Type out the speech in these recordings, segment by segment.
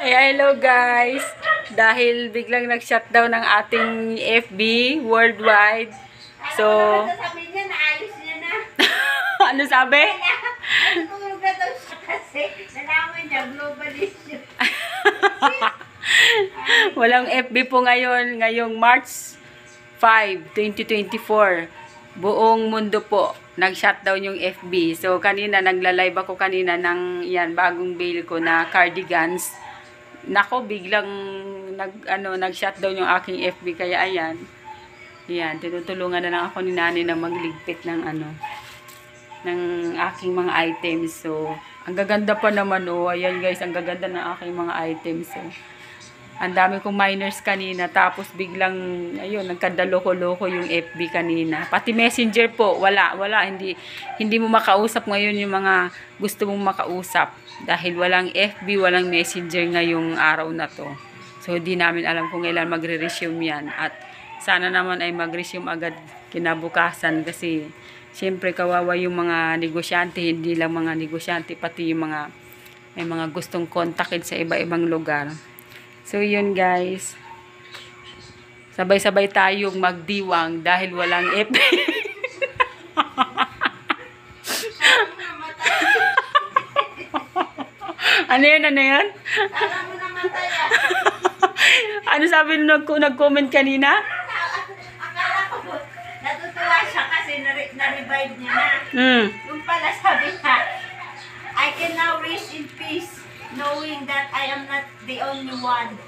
Hello guys! Dahil biglang nag-shutdown ng ating FB worldwide. So, Sabi niya, naayos niya na. ano sabi? Natutulog na daw siya kasi nalaman niya, global issue. Walang FB po ngayon, ngayong March 5, 2024. Buong mundo po, nag-shutdown yung FB. So, kanina, nagla-live ako kanina ng yan, bagong bail ko na cardigans. Nako, biglang nag-shutdown yung aking FB. Kaya, ayan. Yan, tinutulungan na lang ako ni nanay na magligpit ng ng aking mga items. So, ang gaganda pa naman, oh. Ayan, guys, ang gaganda ng aking mga items. So, ang dami kong minors kanina, tapos biglang, ayun, nagkadaloko-loko yung FB kanina. Pati messenger po, wala, hindi mo makausap ngayon yung mga gusto mong makausap. Dahil walang FB, walang messenger ngayong araw na to. So, hindi namin alam kung kailan magre-resume yan. At sana naman ay mag-resume agad kinabukasan kasi, syempre, kawawa yung mga negosyante, hindi lang mga negosyante, pati yung may mga gustong kontakin sa iba-ibang lugar. So, yun guys. Sabay-sabay tayong magdiwang dahil walang FB. Ano yun? Alam mo namatay ah. Ano sabi nung nag-comment kanina? Akala ko, natutuwa siya kasi na-revive niya na. Yung pala sabi niya, I can now rest in peace knowing that I am not the only one.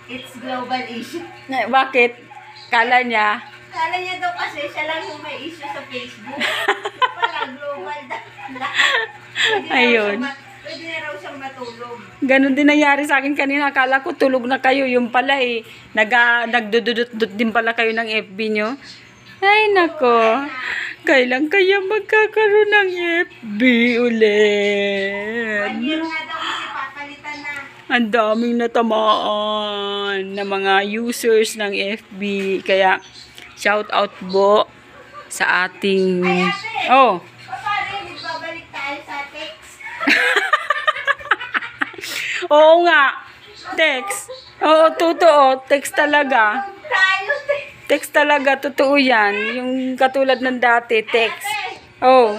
It's global issue. Bakit? Kala niya. Kala niya daw kasi siya lang yung may issue sa Facebook. Yung pala global lahat. Ayun. Pwede na raw siyang matulog. Ganon din nangyari sa akin kanina. Akala ko tulog na kayo. Yung pala nagdududut din pala kayo ng FB nyo. Ay nako. Kailan kaya magkakaroon ng FB ulit? 1 year nga daw kasi papalitan na. Ang daming natamaan na mga users ng FB. Kaya, shout out po sa ating... Ay ate! Oh! Paano yun? Babalik tayo sa text? Oo nga! Text! Oo, totoo. Text talaga. Tayo, Text talaga, totoo yan. Yung katulad ng dati, text. Oh!